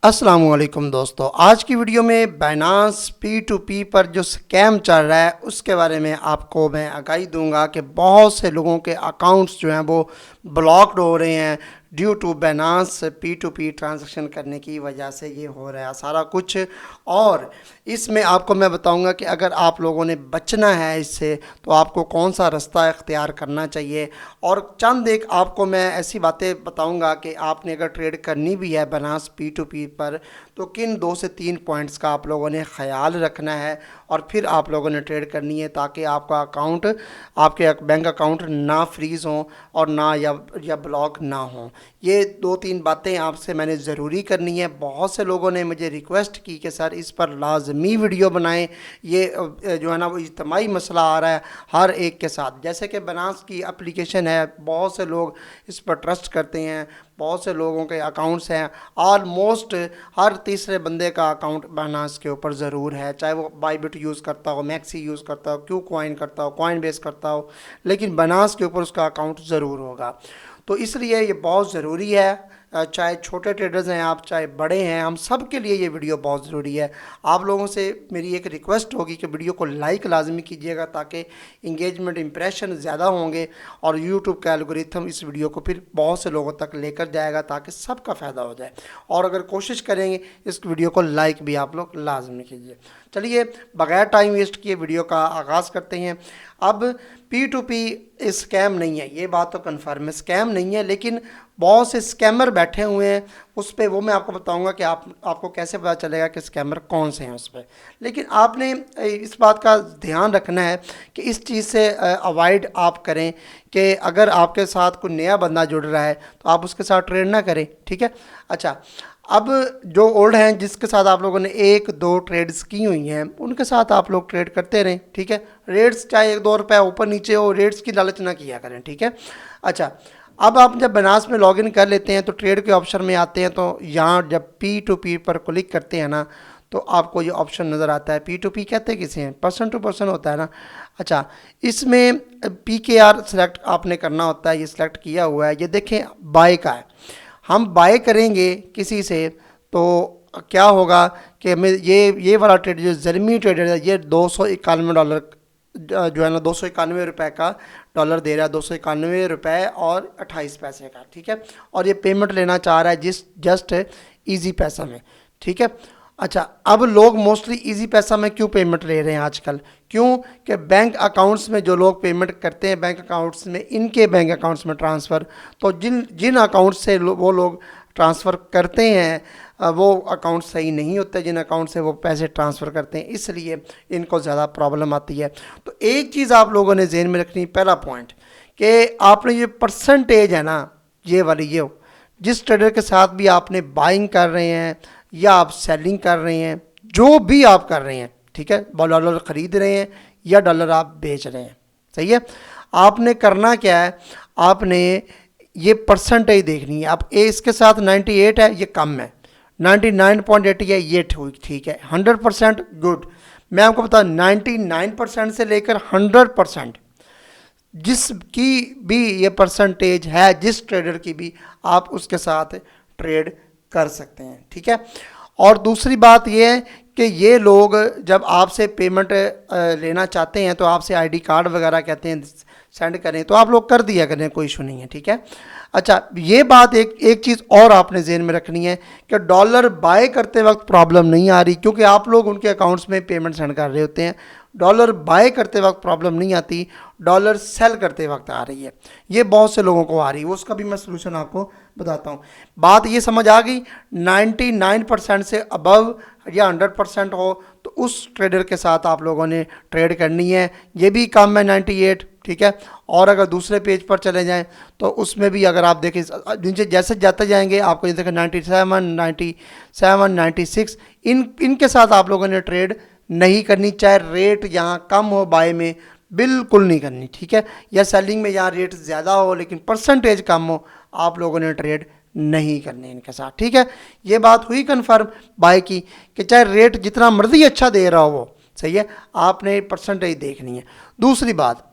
अस्सलामुअलैकुम दोस्तों, आज की वीडियो में बाइनांस P2P पर जो स्कैम चल रहा है उसके बारे में आपको मैं आगाही दूंगा कि बहुत से लोगों के अकाउंट्स जो हैं वो ब्लॉक्ड हो रहे हैं due to Binance P2P transaction करने की वजह से ये हो रहा है सारा कुछ। और इसमें आपको मैं बताऊंगा कि अगर आप लोगों ने बचना है इससे तो आपको कौन सा रास्ता इख्तियार करना चाहिए, और चंद एक आपको मैं ऐसी बातें बताऊंगा कि आपने अगर ट्रेड करनी भी है बाइनांस P2P पर तो किन 2 से 3 पॉइंट्स का आप लोगों ने ख्याल रखना है और फिर आप लोगों ने ट्रेड करनी है, ताकि आपका अकाउंट, आपके बैंक अकाउंट ना फ्रीज़ हों और ना या ब्लॉक ना हों। ये 2-3 बातें आपसे मैंने ज़रूरी करनी है। बहुत से लोगों ने मुझे रिक्वेस्ट की कि सर इस पर लाजमी वीडियो बनाएं, ये जो है ना वो इज्तिमाई मसला आ रहा है हर एक के साथ। जैसे कि बाइनांस की एप्लीकेशन है, बहुत से लोग इस पर ट्रस्ट करते हैं, बहुत से लोगों के अकाउंट्स हैं, ऑलमोस्ट हर तीसरे बंदे का अकाउंट बाइनांस के ऊपर ज़रूर है, चाहे वो बाईबिट यूज़ करता हो, मैक्सी यूज़ करता हो, क्यू कॉइन करता हो, कॉइन बेस करता हो, लेकिन बाइनांस के ऊपर उसका अकाउंट ज़रूर होगा। तो इसलिए ये बहुत ज़रूरी है, चाहे छोटे ट्रेडर्स हैं आप, चाहे बड़े हैं, हम सब के लिए ये वीडियो बहुत ज़रूरी है। आप लोगों से मेरी एक रिक्वेस्ट होगी कि वीडियो को लाइक लाजमी कीजिएगा, ताकि इंगेजमेंट इंप्रेशन ज़्यादा होंगे और यूट्यूब का एल्गोरिथम इस वीडियो को फिर बहुत से लोगों तक लेकर जाएगा ताकि सबका फ़ायदा हो जाए। और अगर कोशिश करेंगे इस वीडियो को लाइक भी आप लोग लाजमी कीजिए। चलिए बग़ैर टाइम वेस्ट किए वीडियो का आगाज़ करते हैं। अब P2P स्कैम नहीं है, ये बात तो कन्फर्म है, स्कैम नहीं है, लेकिन बहुत से स्कैमर बैठे हुए हैं उस पर। वो मैं आपको बताऊंगा कि आपको कैसे पता चलेगा कि स्कैमर कौन से हैं उस पर। लेकिन आपने इस बात का ध्यान रखना है कि इस चीज़ से अवॉइड आप करें कि अगर आपके साथ कोई नया बंदा जुड़ रहा है तो आप उसके साथ ट्रेड ना करें, ठीक है। अच्छा, अब जो ओल्ड हैं जिसके साथ आप लोगों ने 1-2 ट्रेड्स की हुई हैं उनके साथ आप लोग ट्रेड करते रहें, ठीक है। रेट्स चाहे 1-2 रुपये ऊपर नीचे हो, रेट्स की लालच ना किया करें, ठीक है। अच्छा, अब आप जब बाइनांस में लॉगिन कर लेते हैं तो ट्रेड के ऑप्शन में आते हैं, तो यहाँ जब P2P पर क्लिक करते हैं ना तो आपको ये ऑप्शन नज़र आता है। P2P कहते हैं किसे हैं, पर्सन टू पर्सन होता है ना। अच्छा, इसमें PKR सेलेक्ट आपने करना होता है, ये सिलेक्ट किया हुआ है, ये देखें बाय का है। हम बाय करेंगे किसी से तो क्या होगा कि हमें ये वाला ट्रेड जो ज़रमी ट्रेडर है ये $291 जो है ना ₹291 का डॉलर दे रहा है, $291.28 का, ठीक है। और ये पेमेंट लेना चाह रहा है जस्ट ईजी पैसा में, ठीक है। अच्छा, अब लोग मोस्टली इजी पैसा में क्यों पेमेंट ले रहे हैं आजकल, क्यों कि बैंक अकाउंट्स में जो लोग पेमेंट करते हैं बैंक अकाउंट्स में, इनके बैंक अकाउंट्स में ट्रांसफ़र, तो जिन अकाउंट से वो लोग ट्रांसफ़र करते हैं वो अकाउंट सही नहीं होते जिन अकाउंट से वो पैसे ट्रांसफ़र करते हैं, इसलिए इनको ज़्यादा प्रॉब्लम आती है। तो एक चीज़ आप लोगों ने ज़हन में रखनी, पहला पॉइंट कि आपने ये परसेंटेज है ना, ये वाली ये जिस ट्रेडर के साथ भी आपने बाइंग कर रहे हैं या आप सेलिंग कर रहे हैं, जो भी आप कर रहे हैं, ठीक है, डॉलर ख़रीद रहे हैं या डॉलर आप बेच रहे हैं, सही है। आपने करना क्या है, आपने ये परसेंटेज देखनी है। अब इसके साथ 98 है, ये कम है, 99.80 है, ये ठीक है, 100% गुड। मैं आपको बता 99% से लेकर 100% जिसकी भी ये परसेंटेज है, जिस ट्रेडर की भी, आप उसके साथ ट्रेड कर सकते हैं, ठीक है। और दूसरी बात ये है कि ये लोग जब आपसे पेमेंट लेना चाहते हैं तो आपसे आईडी कार्ड वगैरह कहते हैं सेंड करें, तो आप लोग कर दिया करें, कोई इशू नहीं है, ठीक है। अच्छा, ये बात एक चीज़ और आपने ज़हन में रखनी है कि डॉलर बाय करते वक्त प्रॉब्लम नहीं आ रही, क्योंकि आप लोग उनके अकाउंट्स में पेमेंट सेंड कर रहे होते हैं। डॉलर बाय करते वक्त प्रॉब्लम नहीं आती, डॉलर सेल करते वक्त आ रही है, ये बहुत से लोगों को आ रही है, उसका भी मैं सलूशन आपको बताता हूँ। बात ये समझ आ गई, 99% से अबव या 100% हो तो उस ट्रेडर के साथ आप लोगों ने ट्रेड करनी है। ये भी कम है 98, ठीक है। और अगर दूसरे पेज पर चले जाएं तो उसमें भी अगर आप देखें नीचे जैसे जाते जाएंगे आपको ये देखें 97, 97, 96, इनके साथ आप लोगों ने ट्रेड नहीं करनी, चाहे रेट यहाँ कम हो बाय में, बिल्कुल नहीं करनी, ठीक है। या सेलिंग में यहाँ रेट ज़्यादा हो लेकिन परसेंटेज कम हो, आप लोगों ने ट्रेड नहीं करने इनके साथ, ठीक है। ये बात हुई कन्फर्म बाय की कि चाहे रेट जितना मर्जी अच्छा दे रहा हो वो सही है, आपने परसेंटेज देखनी है। दूसरी बात,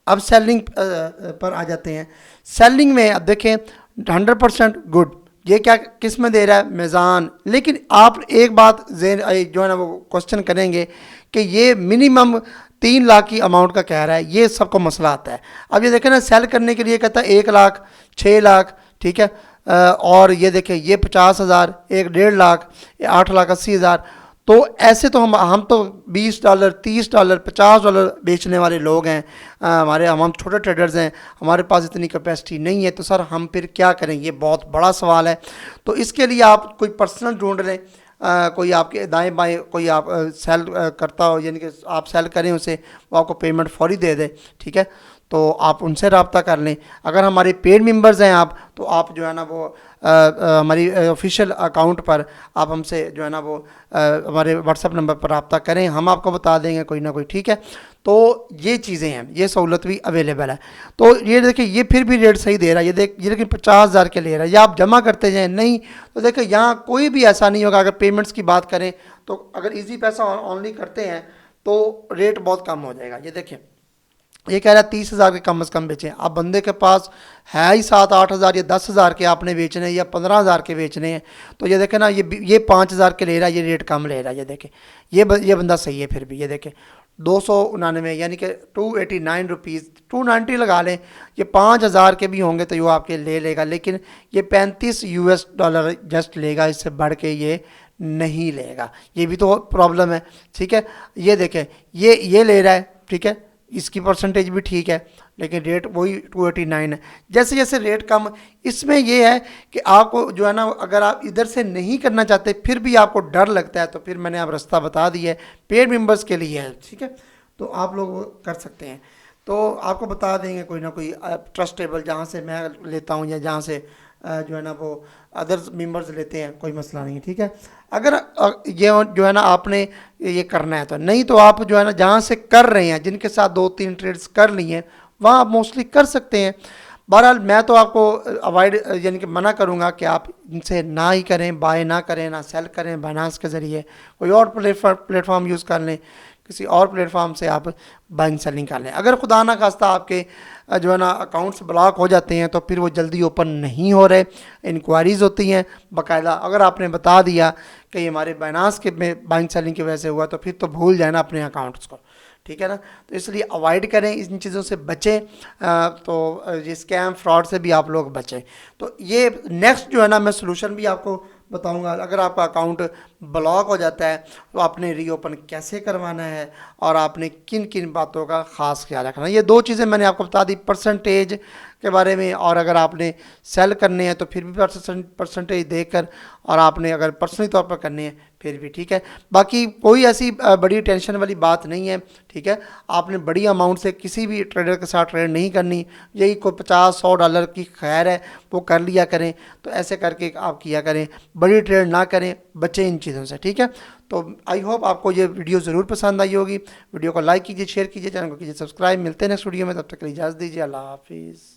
अब सेलिंग पर आ जाते हैं। सेलिंग में अब देखें 100% गुड, ये क्या किस में दे रहा है, मीज़ान। लेकिन आप एक बात जो है ना वो क्वेश्चन करेंगे कि ये मिनिमम 3 लाख की अमाउंट का कह रहा है, ये सबको मसला आता है। अब ये देखें ना, सेल करने के लिए कहता है 1 लाख, 6 लाख, ठीक है। और ये देखें ये 50,000, एक 1.5 लाख, 8,80,000। तो ऐसे तो हम तो $20, $30, $50 बेचने वाले लोग हैं। हम छोटे ट्रेडर्स हैं, हमारे पास इतनी कैपेसिटी नहीं है। तो सर हम फिर क्या करें, ये बहुत बड़ा सवाल है। तो इसके लिए आप कोई पर्सनल ढूंढ लें, कोई आपके दाएं बाएं कोई आप सेल करता हो, यानी कि आप सेल करें उसे, वो आपको पेमेंट फौरी दे दे, ठीक है। तो आप उनसे रब्ता कर लें। अगर हमारे पेड मेंबर्स हैं आप, तो आप जो है ना वो हमारी ऑफिशियल अकाउंट पर आप हमसे जो है ना वो हमारे व्हाट्सएप नंबर पर रब्ता करें, हम आपको बता देंगे कोई ना कोई, ठीक है। तो ये चीज़ें हैं, ये सहूलत भी अवेलेबल है। तो ये देखिए ये फिर भी रेट सही दे रहा है, ये लेकिन 50,000 के ले रहा है। या आप जमा करते जाएँ, नहीं तो देखिए यहाँ कोई भी ऐसा नहीं होगा। अगर पेमेंट्स की बात करें तो अगर ईजी पैसा ऑनली करते हैं तो रेट बहुत कम हो जाएगा। ये देखिए ये कह रहा है 30,000 के कम से कम बेचें। अब बंदे के पास है ही 7-8 हज़ार या 10,000 के आपने बेचने हैं या 15,000 के बेचने हैं, तो ये देखें ना ये 5,000 के ले रहा है, ये रेट कम ले रहा है। ये देखें ये बंदा सही है फिर भी। ये देखें 299 यानी कि 289 रुपीज़, 290 लगा लें। ये 5,000 के भी होंगे तो ये आपके ले लेगा, लेकिन ये $35 जस्ट लेगा, इससे बढ़ के ये नहीं लेगा। ये भी तो प्रॉब्लम है, ठीक है। ये देखें ये ले रहा है, ठीक है, इसकी परसेंटेज भी ठीक है, लेकिन रेट वही 289 है। जैसे जैसे रेट कम, इसमें ये है कि आपको जो है ना, अगर आप इधर से नहीं करना चाहते फिर भी आपको डर लगता है, तो फिर मैंने आप रास्ता बता दिया है, पेड मेंबर्स के लिए है, ठीक है। तो आप लोग कर सकते हैं। तो आपको बता देंगे कोई ना कोई ट्रस्टेबल, जहाँ से मैं लेता हूँ या जहाँ से जो है ना वो अदर्स मेंबर्स लेते हैं, कोई मसला नहीं, ठीक है। अगर ये जो है ना आपने ये करना है तो, नहीं तो आप जो है ना जहाँ से कर रहे हैं, जिनके साथ 2-3 ट्रेड्स कर ली हैं, वहाँ आप मोस्टली कर सकते हैं। बहरहाल मैं तो आपको अवॉइड यानी कि मना करूँगा कि आप इनसे ना ही करें, बाय ना करें, ना सेल करें बाइनेंस के ज़रिए। कोई और प्लेटफॉर्म यूज़ कर लें, किसी और प्लेटफॉर्म से आप बाइंग सेलिंग कर लें। अगर खुदा ना खास्ता आपके जो है ना अकाउंट्स ब्लॉक हो जाते हैं तो फिर वो जल्दी ओपन नहीं हो रहे, इंक्वायरीज़ होती हैं बाकायदा। अगर आपने बता दिया कि ये हमारे बाइनेंस के में बाइंग सेलिंग की वजह से हुआ, तो फिर तो भूल जाए ना अपने अकाउंट्स को, ठीक है ना। तो इसलिए अवॉइड करें, इन चीज़ों से बचें। तो ये स्कैम फ्रॉड से भी आप लोग बचें। तो ये नेक्स्ट जो है ना मैं सलूशन भी आपको बताऊंगा। अगर आपका अकाउंट ब्लॉक हो जाता है तो आपने रीओपन कैसे करवाना है और आपने किन किन बातों का ख़ास ख्याल रखना है। ये 2 चीज़ें मैंने आपको बता दी, परसेंटेज के बारे में, और अगर आपने सेल करने हैं तो फिर भी परसेंटेज देकर, और आपने अगर पर्सनली तौर पर करने हैं फिर भी, ठीक है। बाकी कोई ऐसी बड़ी टेंशन वाली बात नहीं है, ठीक है। आपने बड़ी अमाउंट से किसी भी ट्रेडर के साथ ट्रेड नहीं करनी। यही कोई $50-100 की खैर है, वो कर लिया करें। तो ऐसे करके आप किया करें, बड़ी ट्रेड ना करें, बचें इन चीज़ों से, ठीक है। तो आई होप आपको ये वीडियो ज़रूर पसंद आई होगी। वीडियो को लाइक कीजिए, शेयर कीजिए, चैनल को कीजिए सब्सक्राइब। मिलते हैं नेक्स्ट वीडियो में, तब तक के लिए इजाज़त दीजिए। अल्लाह हाफिज़।